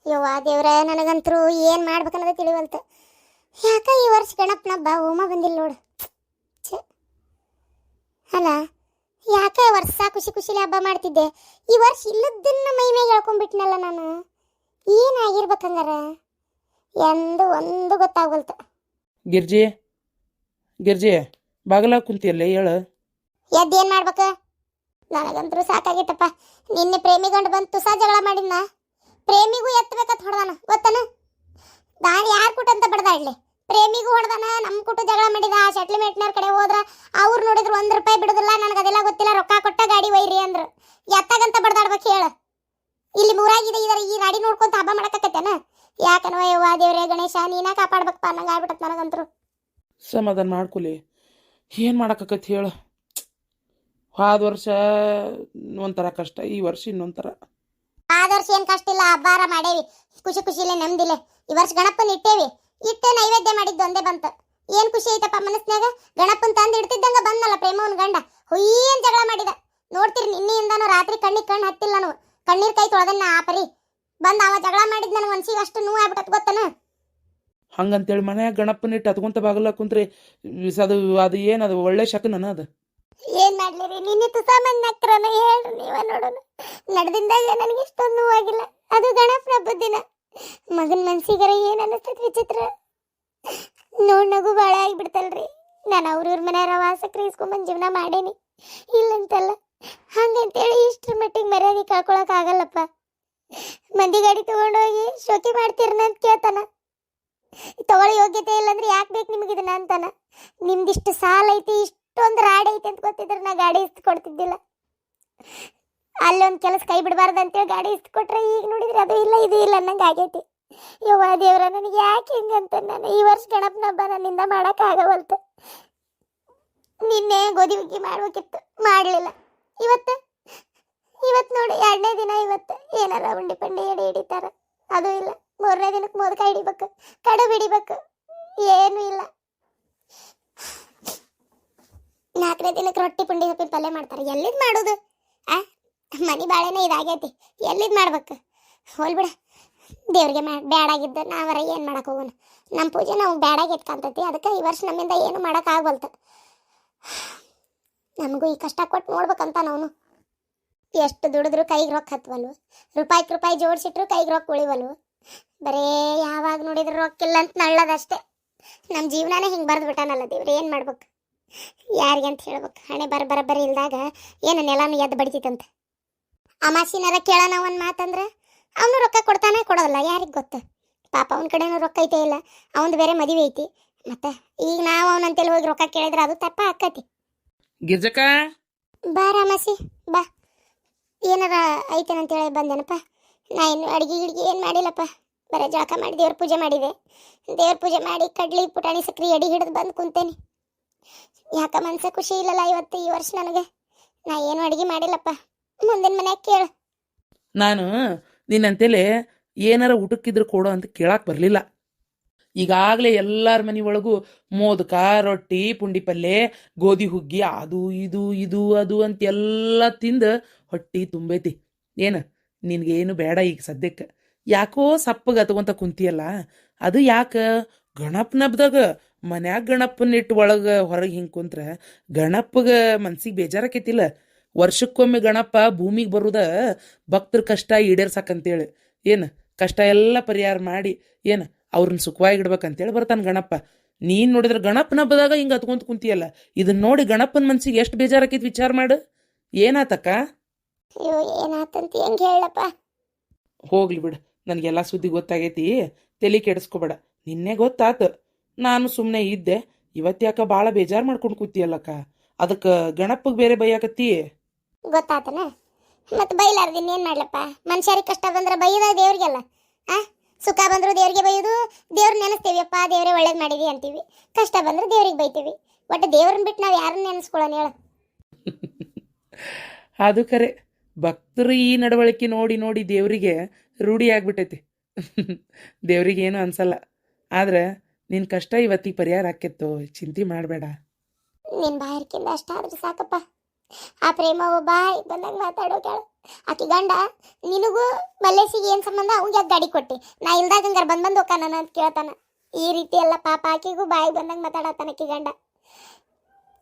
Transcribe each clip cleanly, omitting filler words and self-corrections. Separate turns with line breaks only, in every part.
ಯವ್ವ ದೇವ್ರ, ನನಗಂತರೂ ಏನು ಮಾಡ್ಬೇಕನ್ನೋದು ತಿಳಿವಲ್ತ. ಯಾಕ ಈ ವರ್ಷ ಗಣಪನ ಹಬ್ಬ ಹೋಮ ಬಂದಿಲ್ಲ ನೋಡು. ಛೆ, ಅಲ್ಲ ಯಾಕ ವರ್ಷ ಖುಷಿ ಖುಷಿಲಿ ಹಬ್ಬ ಮಾಡ್ತಿದ್ದೆ, ಈ ವರ್ಷ ಇಲ್ಲದನ್ನ ಮೈ ಮೇಲೆ ಹೇಳ್ಕೊಂಡ್ಬಿಟ್ನಲ್ಲ ನಾನು. ಏನಾಗಿರ್ಬೇಕಂಗಾರ ಒಂದು ಗೊತ್ತಾಗಲ್ತ.
ಗಿರ್ಜಿ ಗಿರ್ಜಿ ಬಾಗಲ ಕುಂತಿಯಲ್ಲ ಹೇಳು.
ಎದ್ದೇನು ಮಾಡ್ಬೇಕ? ನನಗಂತರೂ ಸಾಕಾಗಿತ್ತಪ್ಪ. ನಿನ್ನೆ ಪ್ರೇಮಿ ಗಂಡು ಬಂದು ತುಸಾ ಜಗಳ ಮಾಡಿದ್ನ, ಪ್ರೇಮಿಗೂ ಎತ್ತಬೇಕಂತ ಹೊಡೆದಾನ ಗೊತ್ತನ. ನಾನು ಯಾರು ಕೂಟ ಅಂತ ಬಡ್ದಾಡ್ಲಿ, ಪ್ರೇಮಿಗೂ ಹೊಡೆದಾನ, ನಮ್ಮ ಕೂಟ ಜಗಳ ಮಾಡಿದ. ಆ ಸೆಟ್ಲ್ಮೆಂಟ್ನವ್ರ ಕಡೆ ಹೋದ್ರ ಅವ್ರು ನೋಡಿದ್ರು ₹1 ಬಿಡುದಿಲ್ಲ. ನನಗೆ ಅದೆಲ್ಲ ಗೊತ್ತಿಲ್ಲ, ರೊಕ್ಕ ಕೊಟ್ಟ ಗಾಡಿ ಒಯ್ರಿ ಅಂದ್ರು. ಎತ್ತಾಗಂತ ಬಡ್ದಾಡ್ಬೇಕು ಹೇಳು. ಇಲ್ಲಿ ಮೂರಾಗಿದೆ ಇದರ ಈ ಗಾಡಿ ನೋಡ್ಕೊಂತ ಹಬ್ಬ ಮಾಡಕತ್ತೇನ? ಯಾಕನವ ಯವ್ವ ದೇವ್ರೇ ಗಣೇಶ, ನೀನ ಕಾಪಾಡ್ಬೇಕಪ್ಪ ಅನ್ನಂಗೆ ಆಗ್ಬಿಟ್ಟತ್ ನನಗಂತರೂ.
ಸಮಾಧಾನ ಮಾಡ್ಕೊಲಿ, ಏನು ಮಾಡೋಕ್ಕತಿ ಹೇಳು. ಹೋದ ವರ್ಷ ಒಂಥರ ಕಷ್ಟ, ಈ ವರ್ಷ ಇನ್ನೊಂಥರ.
ಆದ ವರ್ಷ ಏನು ಕಷ್ಟ ಇಲ್ಲ, ಹಬ್ಬಾರ ಮಾಡೇವಿ ಖುಷಿ ಖುಷಿಲೇ ನೆಮ್ಮದಿಲೆ. ಈ ವರ್ಷ ಗಣಪನ ಇಟ್ಟೇವಿ, ಇಟ್ಟೆ ನೈವೇದ್ಯ ಮಾಡಿದ್ದು ಒಂದೇ ಬಂತು. ಏನು ಖುಷಿ ಐತಪ್ಪ ಮನಸ್ನಾಗ. ಗಣಪನ್ ತಂದು ಇಡ್ತಿದ್ದಂಗ ಬಂದಲ್ಲ ಪ್ರೇಮವನ್ ಗಂಡ, ಹುಯ್ಯನ್ ಜಗಳ ಮಾಡಿದ. ನೋಡ್ತೀರಿ ನಿನ್ನೆಯಿಂದಾನು ರಾತ್ರಿ ಕಣ್ಣಿಗೆ ಕಣ್ಣು ಹತ್ತಿಲ್ಲ, ನಾನು ಕಣ್ಣೀರ್ ಕೈ ತೊಳೆದನ್ನ ಆ ಪರಿ ಬಂದು ಅವ ಜಗಳ ಮಾಡಿದ್ ನನಗೆ ಮನ್ಸಿಗೆ ಅಷ್ಟು ನೋವು ಆಗ್ಬಿಟ್ಟತ್ ಗೊತ್ತನ.
ಹಂಗಂತೇಳಿ ಮನ್ಯಾಗ ಗಣಪನ ಇಟ್ಟು ಹತ್ಕೊಂತ ಬಾಗಲ ಕುಂತ್ರಿ ಅದು ಏನದು ಒಳ್ಳೆ ಶಕನ ಅದು.
ಏನ್ ಮಾಡ್ಲಿರಿ, ನಿನ್ನೆ ತುಸಾಮನ್ ನಕ್ರನ ಹೇಳ್ರಿ ನೀವ ನೋಡೋಣ. ನಡೆದಿಂದಾಗ ನನಗೆ ಇಷ್ಟೊಂದು ನೋವಾಗಿಲ್ಲ, ಅದು ಗಣಪನ ಹಬ್ಬದ ದಿನ. ಮಗನ ಮನ್ಸಿಗರ ಏನ್ ಅನ್ನಿಸ್ತೈತಿ ವಿಚಿತ್ರ. ನೋಡ್ ನಗು ಭಾಳ ಆಗಿಬಿಡ್ತಲ್ರಿ. ನಾನು ಅವ್ರ ಮನೆಯವರ ವಾಸಕ್ರಿ ಇಸ್ಕೊಂಬಂದು ಜೀವನ ಮಾಡೇನಿ, ಇಲ್ಲಂತಲ್ಲ. ಹಂಗಂತೇಳಿ ಇಷ್ಟ್ರ ಮಟ್ಟಿಗೆ ಮರ್ಯಾದೆ ಕಳ್ಕೊಳಕ್ ಆಗಲ್ಲಪ್ಪ. ಮಂದಿ ಗಾಡಿ ತಗೊಂಡೋಗಿ ಶೋಕಿ ಮಾಡ್ತೀರನ ಅಂತ ಕೇಳ್ತಾನ. ತಗೊಳ್ಳೋ ಯೋಗ್ಯತೆ ಇಲ್ಲಂದ್ರೆ ಯಾಕೆ ಬೇಕು ನಿಮಗೆ ಇದನ್ನ ಅಂತಾನ. ನಿಮ್ದಿಷ್ಟು ಸಾಲ ಐತಿ, ಇಷ್ಟೊಂದು ರಾಡ್ ಐತಿ ಅಂತ ಗೊತ್ತಿದ್ರೆ ನಾ ಗಾಡಿ ಇಸ್ತು ಕೊಡ್ತಿದ್ದಿಲ್ಲ. ಅಲ್ಲೊಂದು ಕೆಲಸ ಕೈ ಬಿಡಬಾರ್ದು ಅಂತೇಳಿ ಗಾಡಿ ಇಸ್ತು ಕೊಟ್ರೆ ಈಗ ನೋಡಿದ್ರೆ ಅದು ಇಲ್ಲ ಇದು ಇಲ್ಲ ಅನ್ನಂಗೆ ಆಗೈತಿ. ಯವ್ವ ದೇವ್ರ, ನನಗೆ ಯಾಕೆ ಹಿಂಗಂತ. ನಾನು ಈ ವರ್ಷ ಗಣಪನ ಹಬ್ಬ ನನ್ನಿಂದ ಮಾಡೋಕ್ಕಾಗವಲ್ತು. ನಿನ್ನೆ ಗೋಧಿ ಹುಗ್ಗಿ ಮಾಡ್ಬೇಕಿತ್ತು, ಮಾಡಲಿಲ್ಲ. ಇವತ್ತು ನೋಡಿ 2ನೇ ದಿನ. ಇವತ್ತು ಏನಾರ ಉಂಡಿ ಪಂಡಿ ಎಡೆ ಹಿಡಿತಾರ, ಅದು ಇಲ್ಲ. 3ನೇ ದಿನಕ್ಕೆ ಮೋದಕ ಹಿಡಿಬೇಕು, ಕಡುಬು ಹಿಡಿಬೇಕು, ಏನೂ ಇಲ್ಲ. 4ನೇ ದಿನಕ್ಕೆ ರೊಟ್ಟಿ ಪುಂಡಿ ಸೊಪ್ಪಿನ ಪಲ್ಯ ಮಾಡ್ತಾರೆ. ಎಲ್ಲಿದ್ ಮಾಡೋದು? ಮನಿ ಬಾಳೆನ ಇದಾಗೈತಿ, ಎಲ್ಲಿದ್ ಮಾಡ್ಬೇಕು? ಹೋಲ್ಬಿಡ, ದೇವ್ರಿಗೆ ಬ್ಯಾಡಾಗಿದ್ದ ನಾವರ ಏನು ಮಾಡಕ್ಕೆ ಹೋಗೋಣ. ನಮ್ಮ ಪೂಜೆ ನಾವು ಬ್ಯಾಡಾಗಿತ್ತು ಕಾಣ್ತೈತಿ. ಅದಕ್ಕೆ ಈ ವರ್ಷ ನಮ್ಮಿಂದ ಏನು ಮಾಡೋಕ್ಕಾಗವಲ್ತು. ನಮಗೂ ಈ ಕಷ್ಟ ಕೊಟ್ಟು ನೋಡ್ಬೇಕಂತ ನಾವು. ಎಷ್ಟು ದುಡಿದ್ರು ಕೈಗೆ ರೊಕ್ಕ ಹತ್ವಲ್ವ, ರೂಪಾಯಿ ಜೋಡಿಸಿಟ್ರು ಕೈಗೆ ರೊಕ್ಕ ಉಳಿವಲ್ವ. ಬರೇ ಯಾವಾಗ ನೋಡಿದ್ರು ರೊಕ್ಕಿಲ್ಲ ಅಂತ ನಳ್ಳದಷ್ಟೇ. ನಮ್ಮ ಜೀವನನೇ ಹಿಂಗೆ ಬರೆದು ಬಿಟ್ಟಾನಲ್ಲ ದೇವ್ರು, ಏನು ಮಾಡ್ಬೇಕು? ಯಾರಿಗಂತ ಹೇಳ್ಬೇಕು? ಹಣೆ ಬರಬರಿ ಇಲ್ದಾಗ ಏನು ನೆಲನೂ ಎದ್ದು ಬಡಿತೈತಂತ. ಅಮಾಸಿನಾರ ಕೇಳೋಣ ಒಂದು ಮಾತಂದ್ರೆ ಅವನು ರೊಕ್ಕ ಕೊಡ್ತಾನೆ ಕೊಡೋಲ್ಲ, ಯಾರಿಗೆ ಗೊತ್ತು? ಪಾಪ ಅವನ ಕಡೆನೂ ರೊಕ್ಕ ಐತೆ ಇಲ್ಲ, ಅವನದು ಬೇರೆ ಮದುವೆ ಐತಿ. ಮತ್ತೆ ಈಗ ನಾವು ಅವನಂತೇಳಿ ಹೋಗಿ ರೊಕ್ಕ ಕೇಳಿದ್ರೆ ಅದು ತಪ್ಪ ಆಕತಿ.
ಗಿರ್ಜಕ್ಕ
ಬಾ ರಾಮಸಿ ಬಾ. ಏನಾರ ಐತೇನಂತೇಳಿ ಬಂದೇನಪ್ಪ. ನಾ ಇನ್ನು ಅಡುಗೆ ಏನು ಮಾಡಿಲ್ಲಪ್ಪ, ಬರೀ ಜಳಕ ಮಾಡಿ ದೇವ್ರ ಪೂಜೆ ಮಾಡಿದೆ. ದೇವ್ರ ಪೂಜೆ ಮಾಡಿ ಕಡ್ಲಿ ಪುಟಾಣಿ ಸಕ್ರೆ ಎಡಿ ಹಿಡಿದು ಬಂದು ಕುಂತೇನಿ. ಯಾಕ ಮನ್ಸ ಖುಷಿ ಇಲ್ಲಲ್ಲ ಇವತ್ತು ಈ ವರ್ಷ ನನಗೆ. ನಾ ಏನು ಅಡುಗೆ ಮಾಡಿಲ್ಲಪ್ಪ, ಮುಂದಿನ ಮನ್ಯಾಗ ಕೇಳು.
ನಾನು ನಿನ್ನಂತೇಳಿ ಏನಾರ ಊಟಕ್ಕಿದ್ರು ಕೊಡು ಅಂತ ಕೇಳಕ್ಕೆ ಬರಲಿಲ್ಲ. ಈಗಾಗಲೇ ಎಲ್ಲರ ಮನೆ ಒಳಗೂ ಮೋದಕ, ರೊಟ್ಟಿ, ಪುಂಡಿ ಪಲ್ಯ, ಗೋಧಿ ಹುಗ್ಗಿ, ಅದು ಇದು ಅದು ಅಂತ ಎಲ್ಲ ತಿಂದು ಹೊಟ್ಟಿ ತುಂಬೈತಿ. ಏನು ನಿನಗೇನು ಬೇಡ ಈಗ ಸದ್ಯಕ್ಕೆ. ಯಾಕೋ ಸಪ್ಪಗೆ ಹತ್ಕೊಂತ ಕುಂತಿಯಲ್ಲ, ಅದು ಯಾಕೆ? ಗಣಪನ ಹಬ್ದಾಗ ಮನ್ಯಾಗ ಗಣಪನ ಇಟ್ಟು ಒಳಗೆ ಹೊರಗೆ ಹಿಂಗೆ ಕುಂತ್ರೆ ಗಣಪಗೆ ಮನ್ಸಿಗೆ ಬೇಜಾರಾಕೈತಿಲ್ಲ. ವರ್ಷಕ್ಕೊಮ್ಮೆ ಗಣಪ ಭೂಮಿಗೆ ಬರುದ ಭಕ್ತರ ಕಷ್ಟ ಈಡೇರ್ಸಕ್ಕಂತೇಳಿ, ಏನು ಕಷ್ಟ ಎಲ್ಲ ಪರಿಹಾರ ಮಾಡಿ ಏನು ಅವ್ರನ್ನ ಸುಖವಾಗಿಡ್ಬೇಕಂತೇಳಿ ಬರ್ತಾನೆ ಗಣಪ. ನೀನು ನೋಡಿದ್ರೆ ಗಣಪನ ಹಬ್ಬದಾಗ ಹಿಂಗೆ ಹತ್ಕೊಂತ ಕುಂತಿಯಲ್ಲ, ಇದನ್ನ ನೋಡಿ ಗಣಪನ ಮನ್ಸಿಗೆ ಎಷ್ಟು ಬೇಜಾರಾಕೈತಿ ವಿಚಾರ ಮಾಡು. ಏನಾತಕ್ಕ?
ಅಯ್ಯೋ ಏನಾತಂತ ಹೆಂಗೆ ಹೇಳಪ್ಪ.
ಹೋಗ್ಲಿ ಬಿಡು, ನನಗೆಲ್ಲ ಸುದ್ದಿ ಗೊತ್ತಾಗೈತಿ, ತಲೆ ಕೆಡಿಸ್ಕೊಬೇಡ. ನಿನ್ನೆ ಗೊತ್ತಾತು, ನಾನು ಸುಮ್ಮನೆ ಇದ್ದೆ. ಇವತ್ತು ಯಾಕೆ ಭಾಳ ಬೇಜಾರು ಮಾಡ್ಕೊಂಡು ಕೂತಿಯಲ್ಲಕ್ಕ, ಅದಕ್ಕೆ ಗಣಪಗೆ ಬೇರೆ ಬೈಯಾಕತ್ತಿ.
ಗೊತ್ತಾತನ? ಮತ್ತೆ ಬೈಲಾರ್ದಿನ್ ಏನು ಮಾಡ್ಲಪ್ಪ? ಮನುಷ್ಯರಿಗೆ ಕಷ್ಟ ಬಂದ್ರೆ ಬೈಯೋದ ದೇವ್ರಿಗೆಲ್ಲ. ಸುಖ ಬಂದ್ರು ದೇವ್ರಿಗೆ ಬೈಯೋದು, ದೇವ್ರ ನೆನೆಸ್ತೀವಿಯಪ್ಪ, ದೇವ್ರೇ ಒಳ್ಳೇದು ಮಾಡಿದಿ ಅಂತೀವಿ. ಕಷ್ಟ ಬಂದ್ರೆ ದೇವ್ರಿಗೆ ಬೈತೀವಿ. ಒಟ್ಟು ದೇವ್ರನ್ನ ಬಿಟ್ಟು ನಾವು ಯಾರನ್ನ ನೆನೆಸ್ಕೊಳ್ಳೋಣ ಹೇಳು?
ಅದು ಕರೆ, ಭಕ್ತರು ಈ ನಡವಳಿಕೆ ನೋಡಿ ನೋಡಿ ದೇವರಿಗೆ ರೂಢಿ ಆಗ್ಬಿಟ್ಟೈತಿ. ದೇವ್ರಿಗೆ ಏನು ಅನ್ಸಲ್ಲ. ಆದ್ರೆ ನಿನ್ನ ಕಷ್ಟ ಇವತ್ತಿಗೆ ಪರಿಹಾರ ಆಕ್ಕೆತ್ತು, ಚಿಂತೆ ಮಾಡಬೇಡ.
ನಿನ್ನ ಬಾಯರ್ಕಿಂದ ಅಷ್ಟಾದ್ರೆ ಸಾಕಪ್ಪ. ಆ ಪ್ರೇಮ ಬಾಯಿ ಬಂದಾಗ ಮಾತಾಡೋ ಕೇಳು. ಆಕಿ ಗಂಡ ನಿನಗೂ ಮಲ್ಲೇಶಿಗೆ ಏನು ಸಂಬಂಧ ಅವ್ಗೆ ಯಾಕೆ ಗಾಡಿ ಕೊಟ್ಟಿ ನಾ ಇಲ್ದಾಗ ಹಂಗಾರೆ ಬಂದು ಹೋಗ್ತಾನ ಅಂತ ಕೇಳ್ತಾನ. ಈ ರೀತಿ ಎಲ್ಲ ಪಾಪ ಆಕಿಗೂ ಬಾಯಿಗೆ ಬಂದಂಗೆ ಮಾತಾಡತ್ತಾನ ಆಕಿ ಗಂಡ.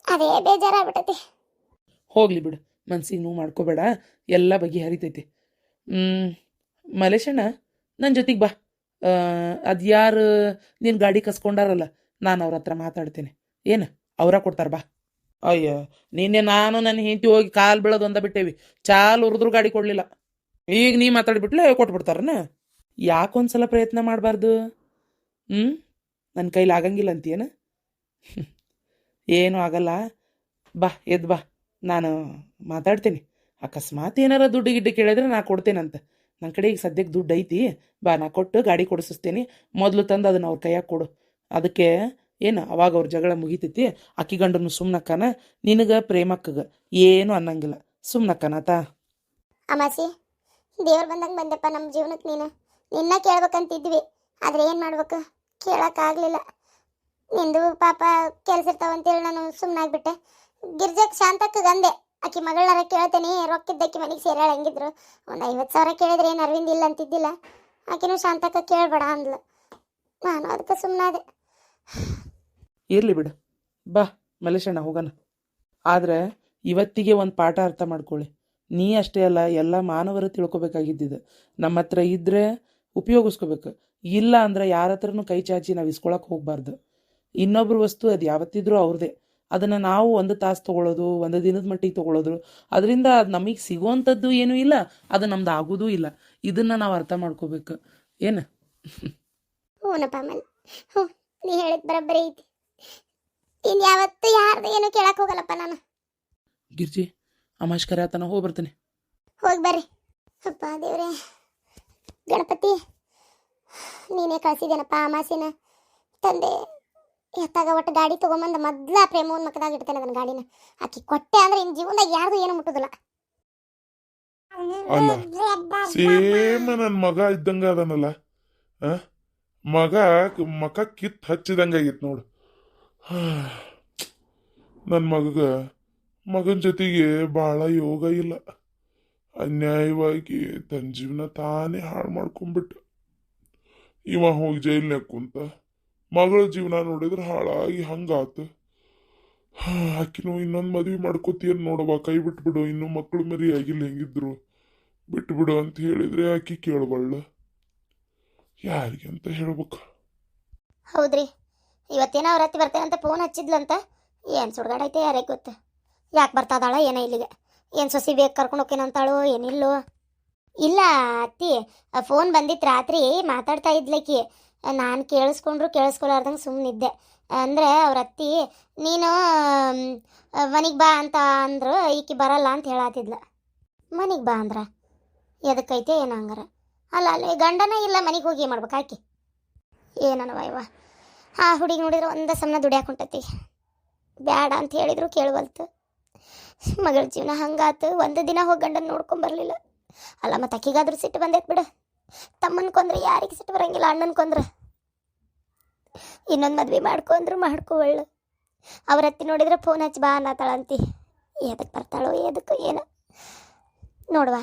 ಅದೇ ಬೇಜಾರಾಗ್ಬಿಟ್ಟೈತಿ.
ಹೋಗ್ಲಿ ಬಿಡು, ಮನ್ಸಿಗೆ ನೋವು ಮಾಡ್ಕೋಬೇಡ, ಎಲ್ಲ ಬಗೆಹರಿತೈತಿ. ಮಲೇಶಣ್ಣ ನನ್ನ ಜೊತೆಗೆ ಬಾ. ಅದು ಯಾರು ನೀನು ಗಾಡಿ ಕಸ್ಕೊಂಡಾರಲ್ಲ, ನಾನು ಅವ್ರ ಹತ್ರ ಮಾತಾಡ್ತೇನೆ. ಏನು ಅವರ ಕೊಡ್ತಾರೆ ಬಾ. ಅಯ್ಯ ನಿನ್ನೆ ನಾನು ನನ್ನ ಹೆಂಡತಿ ಹೋಗಿ ಕಾಲು ಬೀಳೋದು ಒಂದ ಬಿಟ್ಟೇವಿ, ಚಾಲು ಉರಿದ್ರು ಗಾಡಿ ಕೊಡಲಿಲ್ಲ. ಈಗ ನೀ ಮಾತಾಡಿಬಿಟ್ಲೆ ಕೊಟ್ಬಿಡ್ತಾರನ? ಯಾಕೊಂದ್ಸಲ ಪ್ರಯತ್ನ ಮಾಡಬಾರ್ದು? ನನ್ನ ಕೈಲಿ ಆಗಂಗಿಲ್ಲ ಅಂತೀಯನ? ಏನೂ ಆಗಲ್ಲ, ಬಾ ಎದ್ದು ಬಾ, ನಾನು ಮಾತಾಡ್ತೀನಿ. ಅಕಸ್ಮಾತ್ ಏನಾರ ದುಡ್ಡು ಗಿಡ್ಡು ಕೇಳಿದ್ರೆ ನಾ ಕೊಡ್ತೇನಂತ. ನನ್ನ ಕಡೆ ಈಗ ಸದ್ಯಕ್ಕೆ ದುಡ್ಡು ಐತಿ, ಬಾ ನಾ ಕೊಟ್ಟು ಗಾಡಿ ಕೊಡಿಸ್ತೀನಿ. ಮೊದಲು ತಂದು ಅದನ್ನು ಅವ್ರ ಕೈಯಾಗ ಕೊಡು. ಅದಕ್ಕೆ ಏನು ಅವಾಗ ಅವ್ರ ಜಗಳ ಮುಗಿತೈತಿ. ಅಕ್ಕಿ ಗಂಡನು ಸುಮ್ನಕ್ಕನ, ನಿನಗೆ ಪ್ರೇಮಕ್ಕಗ ಏನು ಅನ್ನಂಗಿಲ್ಲ, ಸುಮ್ನಕ್ಕನತಾ.
ಅಮಾಸಿ, ದೇವ್ರು ಬಂದಂಗೆ ಬಂದೆಪ್ಪ ನಮ್ಮ ಜೀವನಕ್ಕೆ. ನಿನ್ನ ಕೇಳ್ಬೇಕಂತಿದ್ವಿ, ಆದರೆ ಏನು ಮಾಡ್ಬೇಕು ಕೇಳೋಕ್ಕಾಗಲಿಲ್ಲ. ನಿಂದು ಪಾಪ ಕೆಲಸ ಇರ್ತಾವಂತೇಳಿ ನಾನು ಸುಮ್ಮನಾಗ್ಬಿಟ್ಟೆ. ಗಿರ್ಜಕ್ಕೆ ಶಾಂತಕ್ಕೆ ಗಂದೆ ಆಕಿ ಮಗಳಾರ ಕೇಳ್ತೇನೆ, ರೊಕ್ಕಿದ್ದಕ್ಕಿ ಮನೆಗೆ ಸೇರಾಳ. ಹೆಂಗಿದ್ರು ಒಂದು 50,000 ಕೇಳಿದ್ರೆ ಏನು ಅರವಿಂದ ಇಲ್ಲ ಅಂತಿದ್ದಿಲ್ಲ. ಆಕಿನೂ ಶಾಂತಕ್ಕೆ ಕೇಳಬೇಡ ಅಂದ್ಲು, ನಾನು ಅದಕ್ಕೆ ಸುಮ್ಮನಾದೆ.
ಇರಲಿ ಬಿಡು, ಬಾ ಮಲೇಶಣ್ಣ ಹೋಗೋಣ. ಆದರೆ ಇವತ್ತಿಗೆ ಒಂದು ಪಾಠ ಅರ್ಥ ಮಾಡ್ಕೊಳ್ಳಿ. ನೀ ಅಷ್ಟೇ ಅಲ್ಲ, ಎಲ್ಲ ಮಾನವರು ತಿಳ್ಕೊಬೇಕಾಗಿದ್ದಿದ್ದು. ನಮ್ಮ ಹತ್ರ ಇದ್ದರೆ ಉಪಯೋಗಿಸ್ಕೋಬೇಕು, ಇಲ್ಲ ಅಂದ್ರೆ ಯಾರ ಹತ್ರನೂ ಕೈ ಚಾಚಿ ನಾವು ಇಸ್ಕೊಳಕ್ಕೆ ಹೋಗಬಾರ್ದು. ಇನ್ನೊಬ್ರ ವಸ್ತು ಅದು ಯಾವತ್ತಿದ್ರೂ ಅವ್ರದ್ದೇ. ಅದನ್ನು ನಾವು 1 ತಾಸು ತೊಗೊಳ್ಳೋದು, 1 ದಿನದ ಮಟ್ಟಿಗೆ ತೊಗೊಳ್ಳೋದು, ಅದರಿಂದ ಅದು ನಮಗೆ ಸಿಗುವಂಥದ್ದು ಏನೂ ಇಲ್ಲ, ಅದು ನಮ್ದು ಆಗೋದೂ ಇಲ್ಲ. ಇದನ್ನು ನಾವು ಅರ್ಥ ಮಾಡ್ಕೋಬೇಕು. ಏನು?
ಹ್ಞೂನಪ್ಪ ಮಲ್, ಹ್ಞೂ ನೀ ಹೇಳಿದ ಬರೋಬ್ಬರಿ ಐತಿ. ಇನ್ನು ಯಾವತ್ತೂ ಯಾರ್ದು ಏನೂ ಕೇಳಕ್ಕೆ ಹೋಗಲ್ಲಪ್ಪ ನಾನು.
ಗಿರ್ಜಿ ಅಮಾಷ್ಕರ ಆತನ ಹೋಗಿ ಬರ್ತಾನೆ.
ಹೋಗಿ ಬರ್ರಿ. ಅಪ್ಪ ದೇವ್ರೆ ಗಣಪತಿ, ನೀನೇ ಕಳ್ಸಿದ್ದೇನಪ್ಪ ಅಮಾಸಿನ. ತಂದೆ ಎತ್ತಾಗ ಒಟ್ಟು ಗಾಡಿ ತೊಗೊಂಬಂದು ಮೊದ್ಲ ಪ್ರೇಮವನ್ ಮಕ್ಕದಾಗ ಇಡ್ತೇನೆ ಅದನ್ನ ಗಾಡಿನ. ಆಕಿ ಕೊಟ್ಟೆ ಅಂದ್ರೆ ಇನ್ನು ಜೀವನದಾಗ ಯಾರ್ದು ಏನು ಮುಟ್ಟುದಿಲ್ಲ.
ಅಲ್ಲ ಸೇಮ್ ನನ್ನ ಮಗ ಇದ್ದಂಗ ಅದನಲ್ಲ, ಮಗ ಕಿತ್ ಹಚ್ಚಿದಂಗ ಆಗಿತ್ತು ನೋಡು. ನನ್ನ ಮಗನ ಜೊತೆಗೆ ಭಾಳ ಯೋಗ ಇಲ್ಲ. ಅನ್ಯಾಯವಾಗಿ ತನ್ನ ಜೀವನ ತಾನೇ ಹಾಳು ಮಾಡ್ಕೊಂಡ್ಬಿಟ್ಟ. ಇವ ಹೋಗಿ ಜೈಲ್ನಾಗ ಕುಂತ, ಮಗಳ ಜೀವನ ನೋಡಿದ್ರೆ ಹಾಳಾಗಿ ಹಂಗಾತು. ಆಕಿನೂ ಇನ್ನೊಂದು ಮದ್ವೆ ಮಾಡ್ಕೋತೀಯನ್ ನೋಡವ, ಕೈ ಬಿಟ್ಬಿಡು, ಇನ್ನೂ ಮಕ್ಕಳು ಮರಿ ಆಗಿಲ್ಲ, ಹೆಂಗಿದ್ರು ಬಿಟ್ಬಿಡು ಅಂತ ಹೇಳಿದ್ರೆ ಆಕಿ ಕೇಳಬಳ್ಳ. ಯಾರಿಗೆ ಅಂತ ಹೇಳ್ಬೇಕು?
ಹೌದ್ರಿ, ಇವತ್ತೇನೋ ಅವ್ರ ಹತ್ತಿ ಬರ್ತೇನಂತ ಫೋನ್ ಹಚ್ಚಿದ್ಲಂತ. ಏನು ಸುಡ್ಗಾಡೈತೆ ಯಾರೇ ಗೊತ್ತು. ಯಾಕೆ ಬರ್ತಾದಾಳ ಏನೋ ಇಲ್ಲಿಗೆ, ಏನು ಸೊಸಿ ಬೇಕು ಕರ್ಕೊಂಡು ಹೋಗ್ತೇನಂತಾಳೋ ಏನಿಲ್ಲೋ. ಇಲ್ಲ ಅತ್ತಿ, ಫೋನ್ ಬಂದಿತ್ತು ರಾತ್ರಿ, ಮಾತಾಡ್ತಾ ಇದ್ಲಕ್ಕಿ. ನಾನು ಕೇಳಿಸ್ಕೊಲಾರ್ದಂಗೆ ಸುಮ್ಮನಿದ್ದೆ. ಅಂದರೆ ಅವ್ರ ಅತ್ತಿ ನೀನು ಮನೆಗೆ ಬಾ ಅಂತ ಅಂದರು, ಈಕಿ ಬರಲ್ಲ ಅಂತ ಹೇಳತ್ತಿದ್ಲ. ಮನೆಗೆ ಬಾ ಅಂದ್ರ ಎದಕ್ಕೈತೆ ಏನೋ ಹಂಗಾರ. ಅಲ್ಲ ಅಲ್ಲಿ ಗಂಡನೇ ಇಲ್ಲ, ಮನೆಗೆ ಹೋಗಿ ಏನು ಮಾಡ್ಬೇಕು ಆಕಿ? ಏನನವ ಇವ ಆ ಹುಡುಗಿ ನೋಡಿದ್ರೆ ಒಂದೇ ಸಮನ ದುಡಿಯಾಕೊಂಟೈತಿ. ಬ್ಯಾಡ ಅಂತ ಹೇಳಿದ್ರು ಕೇಳುವಲ್ತು. ಮಗಳ ಜೀವನ ಹಂಗಾತು. 1 ದಿನ ಹೋಗಿ ಗಂಡನ ನೋಡ್ಕೊಂಬರ್ಲಿಲ್ಲ. ಅಲ್ಲ ಮತ್ತು ಅಕ್ಕಿಗಾದ್ರೂ ಸಿಟ್ಟು ಬಂದೈತೆ ಬಿಡು. ತಮ್ಮನ ಕೊಂದ್ರೆ ಯಾರಿಗೆ ಸಿಟ್ಟು ಬರಂಗಿಲ್ಲ, ಅಣ್ಣನ ಕೊಂದ್ರೆ. ಇನ್ನೊಂದು ಮದ್ವೆ ಮಾಡ್ಕೊಂಡ್ರು ಮಾಡ್ಕೋವಳ್ಳು. ಅವ್ರ ಹತ್ತಿ ನೋಡಿದ್ರೆ ಫೋನ್ ಹಚ್ಚಿ ಬಾ ಅನ್ನತಾಳಂತಿ. ಎದಕ್ಕೆ ಬರ್ತಾಳೋ ಎದಕ್ಕೋ ಏನೋ ನೋಡುವ.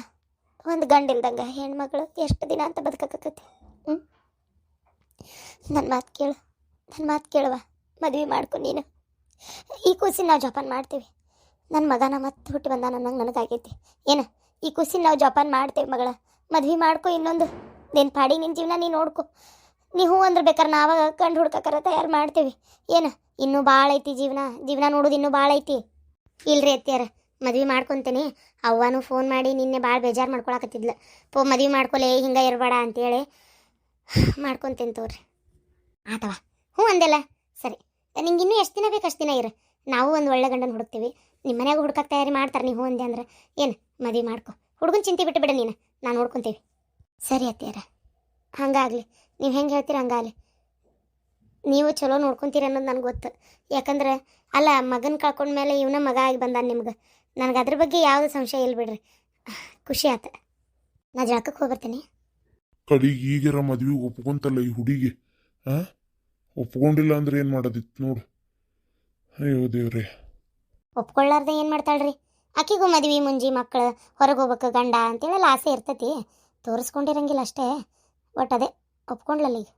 ಒಂದು ಗಂಡಿಲ್ದಂಗೆ ಹೆಣ್ಮಗಳು ಎಷ್ಟು ದಿನ ಅಂತ ಬದುಕಕ್ಕತಿ? ನನ್ನ ಮಾತು ಕೇಳುವ, ಮದುವೆ ಮಾಡ್ಕೊ ನೀನು. ಈ ಕೂಸಿನ ನಾವು ಜೋಪಾನ ಮಾಡ್ತೀವಿ. ನನ್ನ ಮಗನ ಮತ್ತೆ ಹುಟ್ಟಿ ಬಂದ ನನಗಾಗೈತಿ. ಏನು ಈ ಕೂಸಿನ ನಾವು ಜೋಪಾನ ಮಾಡ್ತೇವೆ ಮಗಳ. ಮದ್ವೆ ಮಾಡ್ಕೊ, ಇನ್ನೊಂದು ನಿನ್ನ ಪಾಡಿಗೆ ನಿನ್ನ ಜೀವನ ನೀನು ನೋಡ್ಕೊ. ನೀವು ಅಂದ್ರೆ ಬೇಕಾದ್ರೆ ನಾವಾಗ ಕಂಡು ಹುಡ್ಕಕ್ಕಾರ ತಯಾರು ಮಾಡ್ತೇವೆ. ಏನು ಇನ್ನೂ ಭಾಳ ಐತಿ ಜೀವನ ನೋಡೋದು ಇನ್ನೂ ಭಾಳ ಐತಿ. ಇಲ್ರಿ ಅತ್ತಿಯಾರ, ಮದ್ವೆ ಮಾಡ್ಕೊತೀನಿ. ಅವ್ವನೂ ಫೋನ್ ಮಾಡಿ ನಿನ್ನೆ ಭಾಳ ಬೇಜಾರು ಮಾಡ್ಕೊಳಕತ್ತಿದ್ಲು. ಮದ್ವೆ ಮಾಡ್ಕೊಲೆ, ಹಿಂಗೆ ಇರಬೇಡ ಅಂತೇಳಿ ಮಾಡ್ಕೊತೀನಿ ತೋರಿ. ಆತವ ಹ್ಞೂ ಅಂದೆಲ್ಲ ಸರಿ. ನಿಂಗೆ ಇನ್ನೂ ಎಷ್ಟು ದಿನ ಬೇಕು ಅಷ್ಟು ದಿನ ಇರು. ನಾವು ಒಂದು ಒಳ್ಳೆ ಗಂಡನ ಹುಡುಕ್ತೀವಿ. ನಿಮ್ಮ ಮನ್ಯಾಗ ಹುಡ್ಕಕ್ಕೆ ತಯಾರಿ ಮಾಡ್ತಾರೆ. ನೀವು ಹ್ಞೂ ಅಂದೆ ಅಂದ್ರೆ ಏನು ಮದುವೆ ಮಾಡ್ಕೊ. ಹುಡುಗನ ಚಿಂತೆ ಬಿಟ್ಟು ಬಿಡ, ನೀನು ನಾನು ನೋಡ್ಕೊತೀವಿ. ಸರಿ ಅತ್ತಿಯಾರ, ಹಂಗಾಗಲಿ. ನೀವು ಹೆಂಗೆ ಹೇಳ್ತೀರ ಹಂಗಾಗಲಿ. ನೀವು ಚಲೋ ನೋಡ್ಕೊತೀರಿ ಅನ್ನೋದು ನನಗೆ ಗೊತ್ತು. ಯಾಕಂದ್ರೆ ಅಲ್ಲ, ಮಗನ ಕಳ್ಕೊಂಡ್ಮೇಲೆ ಇವನ ಮಗ ಆಗಿ ಬಂದಾನ ನಿಮ್ಗೆ. ನನಗೆ ಅದ್ರ ಬಗ್ಗೆ ಯಾವುದೇ ಸಂಶಯ ಇಲ್ಲ ಬಿಡ್ರಿ. ಖುಷಿ ಆತ. ನಾ ಜಳಕಕ್ಕೆ ಹೋಗ್ಬರ್ತೀನಿ.
ಕಡಿಗೆ ಈಗಿರೋ ಮದ್ವೆ ಒಪ್ಕೊಂತಲ್ಲ ಈ ಹುಡುಗಿ. ಒಪ್ಕೊಂಡಿಲ್ಲ ಅಂದ್ರೆ ಏನು ಮಾಡೋದಿತ್ತು ನೋಡು. ಅಯ್ಯೋ ದೇವ್ರೆ.
ಒಪ್ಕೊಳ್ಳಾರ್ದೆ ಏನು ಮಾಡ್ತಾಳ್ರಿ? ಆಕಿಗೂ ಮದ್ವಿ ಮುಂಜಿ ಮಕ್ಕಳು ಹೊರಗೆ ಹೋಗ್ಬೇಕು ಗಂಡ ಅಂತೇಳೆಲ್ಲ ಆಸೆ ಇರ್ತೈತಿ. ತೋರಿಸ್ಕೊಂಡಿರಂಗಿಲ್ಲ ಅಷ್ಟೇ. ಒಟ್ಟು ಅದೇ ಒಪ್ಕೊಂಡ್ಲಲ್ಲ ಈಗ.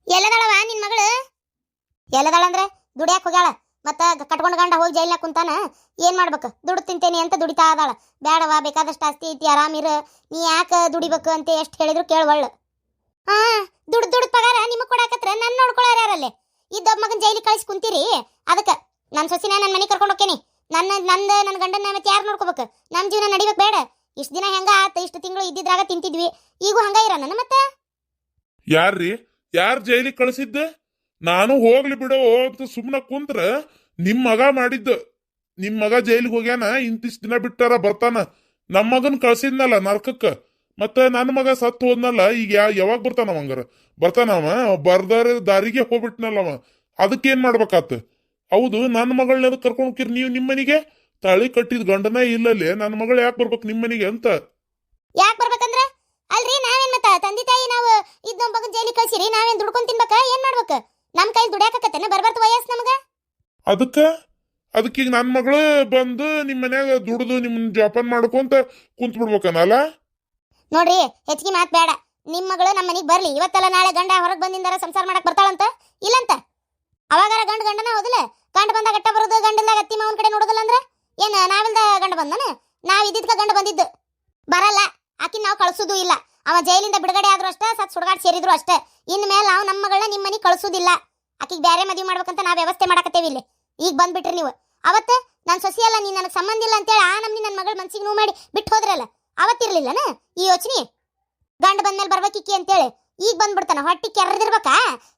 ಎಲ್ಲದಾಳವ ನಿನ್ ಮಗಳು? ಎಲ್ಲದಾಳಂದ್ರೆ ದುಡಿಯಾಕ ಹೋಗ್ಯಾಳ. ಮತ್ತೆ ಕಟ್ಕೊಂಡು ಗಂಡ ಹೋಗಿ ಜೈಲ್ನಾಗ ಕುಂತಾನ. ಏನ್ ಮಾಡ್ಬೇಕು? ದುಡ್ಡು ತಿಂತೇನಿ ಅಂತ ದುಡಿತಾ ಅದಾಳ. ಬೇಡವಾ, ಬೇಕಾದಷ್ಟು ಆಸ್ತಿ ಐತಿ, ಆರಾಮಿರ, ನೀ ಯಾಕೆ ದುಡಿಬೇಕು ಅಂತ ಎಷ್ಟು ಹೇಳಿದ್ರು ಕೇಳುವಳ್ಳು. ಹಾ, ದುಡ್ಡು ಪಗಾರ ನಿಮಗೆ ಕೊಡಾಕತ್ರ ನನ್ನ ನೋಡ್ಕೊಳ್ಳಾರ ಯಾರಲ್ಲೇ? ಇದ್ದೊಬ್ಬ ಮಗನ್ ಜೈಲಿಗೆ ಕಳಿಸಿ ಕುಂತೀರಿ. ಅದಕ್ಕೆ ನನ್ನ ಸೊಸಿನ ನನ್ನ ಮನೆ ಕರ್ಕೊಂಡು ಹೋಗ್ತೇನೆ. ನನ್ನ ಗಂಡನ ಮತ್ತೆ ಯಾರು ನೋಡ್ಕೋಬೇಕು? ನಮ್ಮ ಜೀವನ ನಡಿಬೇಕು ಬೇಡ? ಇಷ್ಟು ದಿನ ಹೆಂಗ ಆತ, ಇಷ್ಟು ತಿಂಗಳು ಇದ್ದಿದ್ರಾಗ ತಿಂತಿದ್ವಿ, ಈಗೂ ಹಂಗ ಇರ ನನ್ನ ಮತ್ತೆ.
ಯಾರ್ರಿ? ಯಾರು ಜೈಲಿಗೆ ಕಳಿಸಿದ್ದ? ನಾನು ಹೋಗ್ಲಿ ಬಿಡೋ ಅಂತ ಸುಮ್ಮನೆ ಕುಂತ್ರ ನಿಮ್ ಮಗ ಮಾಡಿದ್ದು. ನಿಮ್ ಮಗ ಜೈಲಿಗೆ ಹೋಗ್ಯಾನ, ಇಂತಿಷ್ಟು ದಿನ ಬಿಟ್ಟಾರ ಬರ್ತಾನ. ನಮ್ಮ ಮಗನ್ ಕಳ್ಸಿದ್ನಲ್ಲ ನರ್ಕಕ್ಕ. ಮತ್ತೆ ನನ್ನ ಮಗ ಸತ್ತು ಹೋದ್ನಲ್ಲ, ಈಗ ಯಾವಾಗ ಬರ್ತಾನ? ಹಂಗಾರ ಬರ್ತಾನವ? ಬರ್ದಾರ ದಾರಿಗೆ ಹೋಗ್ಬಿಟ್ನಲ್ಲವ. ಅದಕ್ಕೇನ್ ಮಾಡ್ಬೇಕಾತ? ಹೌದು, ನನ್ನ ಮಗಳನ್ನ ಕರ್ಕೊಂಡು ಹೋಗಿರ್ ನೀವು ನಿಮ್ಮ ಮನೆಗೆ? ತಾಳಿ ಕಟ್ಟಿದ ಗಂಡನ ಇಲ್ಲಲ್ಲೇ, ನನ್ನ ಮಗಳು ಯಾಕೆ ಬರ್ಬೇಕು ನಿಮ್ಮ ಮನೆಗೆ ಅಂತ?
ಯಾಕೆ ಬರ್ಬೇಕಂದ್ರ ಅಲ್ರಿ, ನಾವೇನ್ ಮತ್ತ ತಂದೆ ತಾಯಿ ನಾವು ಇದೊಬ್ಬ ಮಗನ್ ಜೈಲಿಗೆ ಕಳ್ಸಿರಿ, ನಾವೇನ್ ದುಡ್ಕೊಂಡ್ ತಿನ್ಬೇಕ? ಏನ್ ಮಾಡ್ಬೇಕು? ನಮ್ ಕೈ ದುಡ್ಯಾಕತ್ತೇನ? ಬರ್ಬಾರ್ದು ವಯಸ್ಸು ನಮಗ.
ಅದಕ್ಕೀಗ ನನ್ನ ಮಗಳು ಬಂದು ನಿಮ್ಮ ಮನ್ಯಾಗ ದುಡ್ದು ನಿಮ್ಮನ್ನ ಜೋಪಾನ ಮಾಡ್ಕೊಂತ ಕುಂತ್ ಬಿಡ್ಬೇಕನಲ್ಲ?
ನೋಡ್ರಿ, ಹೆಚ್ಚಿಗೆ ಮಾತ್ ಬೇಡ. ನಿಮ್ ಮಗಳು ನಮ್ಮ ಮನೆಗೆ ಬರ್ಲಿ. ಇವತ್ತಲ್ಲ ನಾಳೆ ಗಂಡ ಹೊರಗೆ ಬಂದಿಂದಾರ ಸಂಸಾರ ಮಾಡಕ್ ಬರ್ತಾಳಂತ ಇಲ್ಲಂತ? ಅವಾಗಾರ ಗಂಡನ ಹೋದಿಲ್ಲ? ಗಂಡ ಬಂದಾಗ ಅಟ್ಟ ಬರೋದು, ಗಂಡಲ್ದಾಗ ಅತ್ತಿ ಮಾವನ್ ಕಡೆ ನೋಡೋದಿಲ್ಲ ಅಂದ್ರ ಏನ್ ನಾವಿಲ್ದ ಗಂಡ ಬಂದನ? ನಾವ್ ಇದ್ದಿದ್ಕ ಗಂಡ ಬಂದಿದ್ದು ಬರಲ್ಲ. ಆಕಿ ನಾವು ಕಳ್ಸುದು ಇಲ್ಲ. ಅವ ಜೈಲಿಂದ ಬಿಡುಗಡೆ ಆದ್ರೂ ಅಷ್ಟೇ, ಸತ್ ಸುಡ್ಗಾಡ್ ಸೇರಿದ್ರು ಅಷ್ಟೇ. ಇನ್ ಮೇಲೆ ನಾವು ನಮ್ಮ ಮಗಳನ್ನ ನಿಮ್ಮ ಮನೆಗೆ ಕಳ್ಸುದಿಲ್ಲ. ಆಕಿಗೆ ಬೇರೆ ಮದುವೆ ಮಾಡ್ಬೇಕಂತ ನಾವ್ ವ್ಯವಸ್ಥೆ ಮಾಡಕತ್ತೇವಿ ಇಲ್ಲಿ. ಈಗ ಬಂದ್ಬಿಟ್ರಿ ನೀವು. ಅವತ್ತ ನಾನು ಸೊಸಿಯಲ್ಲ, ನೀನ್ ನನಗೆ ಸಂಬಂಧ ಇಲ್ಲ ಅಂತೇಳಿ ಆ ನಮ್ನಿ ನನ್ನ ಮಗಳ ಮನ್ಸಿಗೆ ನೋವು ಮಾಡಿ ಬಿಟ್ಟು ಹೋದ್ರಲ್ಲ, ಅವತ್ತಿರ್ಲಿಲ್ಲನ ಈ ಯೋಚನೆ? ಗಂಡ ಬಂದ್ಮೇಲೆ ಬರ್ಬೇಕಿಕ್ಕಿ ಅಂತೇಳಿ ಈಗ ಬಂದ್ಬಿಡ್ತಾನ. ಹೊಟ್ಟಿ ಕೆರ್ದಿರ್ಬೇಕಾ?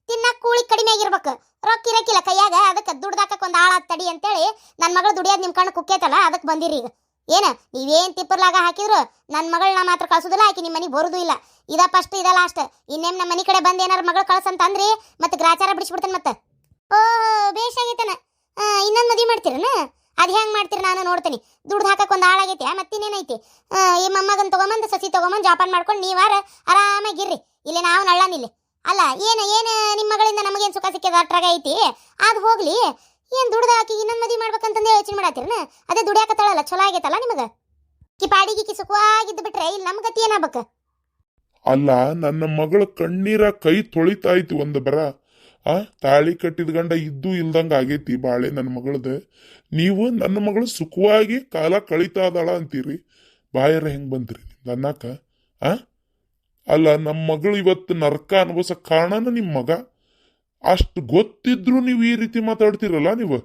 ತಿನ್ನಕ್ ಕೂಳಿ ಕಡಿಮೆ ಆಗಿರ್ಬೇಕು, ರೊಕ್ಕ ಇರಕಿಲ್ಲ ಕೈಯಾಗ. ಅದಕ್ಕೆ ದುಡ್ದಾಕಕ್ ಒಂದ್ ಆಳ ತಡಿ ಅಂತೇಳಿ ನನ್ನ ಮಗಳು ದುಡಿಯೋದ್ ನಿಮ್ ಕಣ್ಣು ಕುಕ್ಕೇತಲ್ಲ, ಅದಕ್ಕೆ ಬಂದಿರಿ ಈಗ. ಏನ ನೀವೇನ್ ತಿಪ್ಪರ್ಲಾಗ ಹಾಕಿದ್ರು ನನ್ನ ಮಗಳನ್ನ ಮಾತ್ರ ಕಳ್ಸುದಿಲ್ಲ. ಆಕಿ ನಿಮ್ಮ ಮನೆಗೆ ಬರುದು ಇಲ್ಲ. ಇದ ಫಸ್ಟ್, ಇದ ಲಾಸ್ಟ್. ಇನ್ನೇಮ್ ನಮ್ಮ ಮನೆ ಕಡೆ ಬಂದ್ ಏನಾರ ಮಗಳು ಕಳ್ಸಂತ ಅಂದ್ರಿ ಮತ್ತೆ ಗ್ರಾಚಾರ ಬಿಡಿಸ್ಬಿಡ್ತೇನೆ ಮತ್ತೆ. ಓ, ಬೇಷಾಗೈತನ. ಇನ್ನೊಂದು ಮದುವೆ ಮಾಡ್ತೀರನ? ಅದ್ ಹೆಂಗ್ ಮಾಡ್ತೀರಿ ನಾನು ನೋಡ್ತೀನಿ. ದುಡ್ಡು ಹಾಕಕ್ ಒಂದ್ ಆಳಾಗೈತಿ, ಮತ್ತಿನ್ನೇನೈತಿ? ಈ ಮೊಮ್ಮಗನ್ ತಗೊಂಬಂದ್ ಸಸಿ ತಗೊಂಬಂದ್ ಜಾಪಾನ್ ಮಾಡ್ಕೊಂಡು ನೀವಾರ ಆರಾಮಾಗಿರ್ರಿ. ಇಲ್ಲಿ ನಾವು ನಳ್ಳನಿಲ್ಲಿ ಅಲ್ಲ. ಏನ ನಿಮ್ಮ ಮಗಳಿಂದ ನಮಗೇನ್ ಸುಖ ಸಿಕ್ಕಿದ ಅಟ್ರಾಗ ಐತಿ, ಅದು ಹೋಗ್ಲಿ. ಏನ್ ದುಡ್ದು ಹಾಕಿ ಇನ್ನೊಂದು ಮದುವೆ ಮಾಡ್ಬೇಕಂತಂದು ಯೋಚನೆ ಮಾಡತ್ತೀರನ? ಅದೇ ದುಡಿಯಾಕತ್ತಾಳಲ್ಲ, ಚಲೋ ಆಗೈತಲ್ಲ ನಿಮಗ. ಪಾಡಿಗೆ ಸುಖವಾಗಿದ್ದು ಬಿಟ್ರೆ ಇಲ್ಲಿ ನಮ್ ಗತಿ ಏನಾಗ್ಬೇಕು?
ಅಲ್ಲ, ನನ್ನ ಮಗಳ ಕಣ್ಣೀರ ಕೈ ತೊಳಿತಾ ಐತಿ ಒಂದು ಬರ. ತಾಳಿ ಕಟ್ಟಿದ ಗಂಡ ಇದ್ದು ಇಲ್ದಂಗ ಆಗೈತಿ ಬಾಳೆ ನನ್ನ ಮಗಳದ. ನೀವು ನನ್ನ ಮಗಳು ಸುಖವಾಗಿ ಕಾಲ ಕಳೀತಾ ಇದಾಳ ಅಂತೀರಿ. ಬಾಯರ ಹೆಂಗ್ ಬಂದ್ರಿ ನಿಮ್ದು ಅನ್ನಕ? ಅಲ್ಲ, ನಮ್ಮ ಮಗಳು ಇವತ್ತು ನರಕ ಅನುಭವಿಸಕ್ ಕಾರಣನ ನಿಮ್ಮ ಮಗ. ಅಷ್ಟು ಗೊತ್ತಿದ್ರು ನೀವು ಈ ರೀತಿ ಮಾತಾಡ್ತಿರಲ್ಲ ನೀವು.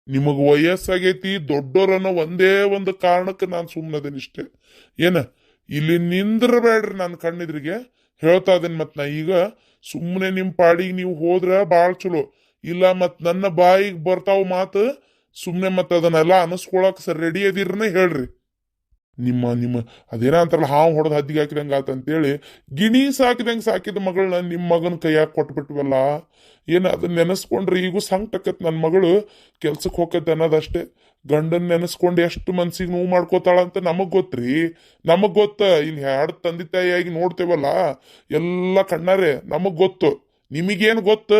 ನಿಮಗ ವಯಸ್ಸಾಗೈತಿ, ದೊಡ್ಡೋರನ್ನ ಒಂದೇ ಒಂದು ಕಾರಣಕ್ಕೆ ನಾನು ಸುಮ್ಮನದೇನಿಷ್ಟೆ. ಏನ ಇಲ್ಲಿ ನಿಂದ್ರಬೇಡ್ರಿ ನನ್ನ ಕಣ್ಣಿದ್ರಿಗೆ ಹೇಳ್ತಾ ಇದೇನ್. ಮತ್ ನಾ ಈಗ ಸುಮ್ಮನೆ ನಿಮ್ಮ ಪಾಡಿಗೆ ನೀವು ಹೋದ್ರ ಭಾಳ ಚಲೋ. ಇಲ್ಲ ಮತ್ ನನ್ನ ಬಾಯಿಗೆ ಬರ್ತಾವ ಮಾತು, ಸುಮ್ಮನೆ ಮತ್ತೆ ಅದನ್ನೆಲ್ಲ ಅನಸ್ಕೊಳಕ್ ರೆಡಿ ಅದಿರನೇ ಹೇಳ್ರಿ. ನಿಮ್ಮ ಅದೇನ ಅಂತಾರಲ್ಲ, ಹಾವು ಹೊಡೆದು ಹದ್ದಿಗೆ ಹಾಕಿದಂಗ ಆತಂತೇಳಿ ಗಿಣಿ ಸಾಕಿದ ಮಗಳನ್ನ ನಿಮ್ಮ ಮಗನ ಕೈಯಾಗ ಕೊಟ್ಬಿಟ್ವಲ್ಲ. ಏನು ಅದನ್ನ ನೆನೆಸ್ಕೊಂಡ್ರೆ ಈಗೂ ಸಂಕಟಕ್ಕತ್. ನನ್ನ ಮಗಳು ಕೆಲ್ಸಕ್ಕೆ ಹೋಗತ್ತೆ ಅನ್ನೋದಷ್ಟೇ. ಗಂಡನ್ ನೆನೆಸ್ಕೊಂಡು ಎಷ್ಟು ಮನ್ಸಿಗೆ ನೋವು ಮಾಡ್ಕೋತಾಳಂತ ನಮಗ್ ಗೊತ್ತ್ರಿ. ನಮಗ್ ಗೊತ್ತ. ಇಲ್ಲಿ ಎರಡು ತಂದೆ ತಾಯಿಯಾಗಿ ನೋಡ್ತೇವಲ್ಲ ಎಲ್ಲ ಕಣ್ಣಾರೆ, ನಮಗ್ ಗೊತ್ತು. ನಿಮಗೇನು ಗೊತ್ತು?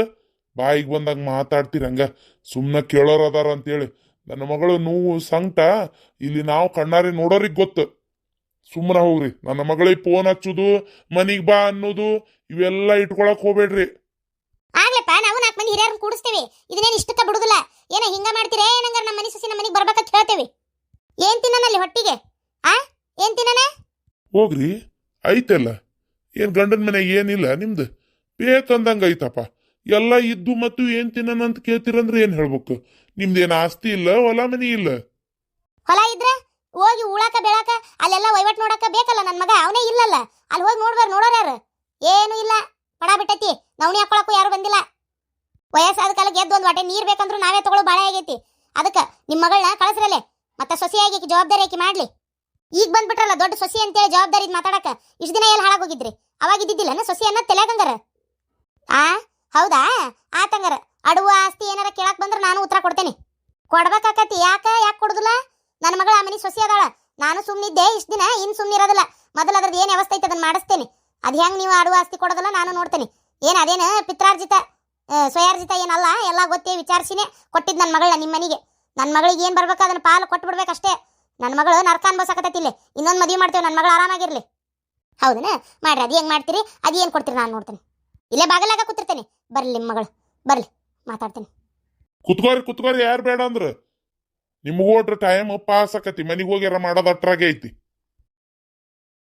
ಬಾಯಿಗೆ ಬಂದಾಗ ಮಾತಾಡ್ತೀರಂಗ, ಸುಮ್ಮನೆ ಕೇಳೋರ್ ಅದಾರ ಅಂತೇಳಿ. ನನ್ನ ಮಗಳು ನೋವು ಸಂಕಟ ಇಲ್ಲಿ ನಾವು ಕಣ್ಣಾರೆ ನೋಡೋರಿಗೆ ಗೊತ್ತು. ಸುಮ್ಮನೆ ಹೋಗ್ರಿ. ನನ್ನ ಮಗಳಿಗೆ ಫೋನ್ ಹಚ್ಚುದು, ಮನಿಗ್ ಬಾ ಅನ್ನೋದು ಇವೆಲ್ಲ ಇಟ್ಕೊಳಕ್ ಹೋಗ್ಬೇಡ್ರಿ.
ಆಗ್ಲಪ್ಪ, ನಾವು 4 ಮಂದಿ ಹಿರಿಯರನ್ನ ಕೂಡಿಸ್ತೇವೆ. ಇದನ್ನೇನು ಇಷ್ಟಕ್ಕ ಬಿಡುದಿಲ್ಲ. ಏನ ಹಿಂಗ ಮಾಡ್ತೀರೇ? ಏನಂಗಾರ ನಮ್ಮ ಮನೆ ಸೊಸಿ ನಮ್ಮ ಮನೆಗೆ ಬರ್ಬೇಕಂತ ಹೇಳ್ತೇವೆ. ಏನ್ ತಿನ್ನನಲ್ಲಿ ಹೊಟ್ಟಿಗೆ? ಏನ್ ತಿನ್ನನ?
ಹೋಗ್ರಿ, ಐತಲ್ಲ. ಏನ್ ಗಂಡನ ಮನೆಗೆ ಏನಿಲ್ಲ ನಿಮ್ದು? ಬೇಕಂದಂಗ ಐತಪ್ಪ. ಎಲ್ಲ ಇದ್ದು ಮತ್ತು ಏನ್ ತಿನ್ನನ ಅಂತ ಕೇಳ್ತೀರಂದ್ರೆ ಏನ್ ಹೇಳ್ಬೇಕು? ನಿಮ್ದೇನ್ ಆಸ್ತಿ ಇಲ್ಲ, ಹೊಲ ಮನಿ ಇಲ್ಲ.
ಹೊಲ ಇದ್ರೆ ಹೋಗಿ ಉಳಾಕ ಬೆಳಕ ಅಲ್ಲೆಲ್ಲ ವಹಿವಾಟ್ ನೋಡಕ ಬೇಕಲ್ಲ. ನನ್ನ ಮಗ ಅವನೇ ಇಲ್ಲಲ್ಲ. ಅಲ್ಲಿ ಹೋಗಿ ನೋಡೋರ್ ಯಾರು? ಏನು ಇಲ್ಲ, ಪಡ ಬಿಟ್ಟೈತಿ. ನವಣಿ ಹಾಕೊಳಕ್ಕೂ ಯಾರು ಬಂದಿಲ್ಲ. ವಯಸ್ಸಾದ ಕಾಲಕ್ಕೆ ಎದ್ದು ಒಂದು ವಾಟೆ ನೀರ್ ಬೇಕಂದ್ರೂ ನಾವೇ ತಗೊಳ್ಳೋ ಬಾಳೆ ಆಗೈತಿ. ಅದಕ್ಕೆ ನಿಮ್ಮ ಮಗಳನ್ನ ಕಳಿಸ್ರಲ್ಲೇ. ಮತ್ತೆ ಸೊಸೆಯಾಗಿ ಜವಾಬ್ದಾರಿ ಆಕಿ ಮಾಡ್ಲಿ. ಈಗ ಬಂದ್ಬಿಟ್ರಲ್ಲ ದೊಡ್ಡ ಸೊಸಿ ಅಂತೇಳಿ ಜವಾಬ್ದಾರಿ ಮಾತಾಡಕ. ಇಷ್ಟು ದಿನ ಎಲ್ಲಿ ಹಾಳಾಗೋಗಿದ್ರಿ? ಅವಾಗ ಇದ್ದಿದ್ದಿಲ್ಲ ಸೊಸಿ ಅನ್ನೋದು ತಲೆಗಂಗಾರ? ಹೌದಾ? ಆತಂಗಾರ ಅಡುವ ಆಸ್ತಿ ಏನಾರ ಕೇಳಕ್ ಬಂದ್ರೆ ನಾನು ಉತ್ತರ ಕೊಡ್ತೇನೆ. ಕೊಡ್ಬೇಕಾಕತಿ. ಯಾಕೆ ಕೊಡುದಿಲ್ಲ? ನನ್ನ ಮಗಳ ಆ ಮನೆ ಸೊಸಿ ಅದಾಳ. ನಾನು ಸುಮ್ಮನಿದ್ದೆ ಇಷ್ಟು ದಿನ, ಇನ್ನು ಸುಮ್ಮನಿರೋದಿಲ್ಲ. ಮೊದಲು ಅದ್ರದ್ದು ಏನು ವ್ಯವಸ್ಥೆ ಐತೆ ಅದನ್ನ ಮಾಡಿಸ್ತೇನೆ. ಅದು ಹೆಂಗೆ ನೀವು ಆಡುವ ಆಸ್ತಿ ಕೊಡೋದಲ್ಲ ನಾನು ನೋಡ್ತೇನೆ. ಏನು ಅದೇನು ಪಿತ್ರಾರ್ಜಿತ ಸ್ವಯಾರ್ಜಿತ ಏನಲ್ಲ, ಎಲ್ಲ ಗೊತ್ತೇ ವಿಚಾರಿಸಿನೇ ಕೊಟ್ಟಿದ್ದು ನನ್ನ ಮಗಳನ್ನ ನಿಮ್ಮ ಮನೆಗೆ. ನನ್ನ ಮಗಳಿಗೆ ಏನು ಬರ್ಬೇಕು ಅದನ್ನ ಪಾಲು ಕೊಟ್ಟು ಬಿಡ್ಬೇಕಷ್ಟೇ. ನನ್ನ ಮಗಳು ನರ್ಕ ಅನ್ಭವಿಸಕತ್ತೈತಿ ಇಲ್ಲಿ. ಇನ್ನೊಂದು ಮದುವೆ ಮಾಡ್ತೇವೆ, ನನ್ನ ಮಗಳು ಆರಾಮಾಗಿರ್ಲಿ. ಹೌದನ? ಮಾಡ್ರಿ, ಅದು ಹೆಂಗೆ ಮಾಡ್ತೀರಿ, ಅದು ಏನು ಕೊಡ್ತೀರಿ ನಾನು ನೋಡ್ತೇನೆ. ಇಲ್ಲೇ ಬಾಗಲಾಗ ಕೂತಿರ್ತೇನೆ. ಬರ್ಲಿ ನಿಮ್ಮ ಮಗಳು, ಬರ್ಲಿ ಮಾತಾಡ್ತೇನೆ.
ಕುತ್ಕೋರಿ ಯಾರು ಬೇಡ ಅಂದ್ರ ನಿಮ್ಗೆ ಓಟ್ರ ಟೈಮ್ ಪಾಸ್ ಆಕತಿ. ಮನಿಗೆ ಹೋಗ್ಯಾರ ಮಾಡೋದು ಅಟ್ರಾಗೆ ಐತಿ.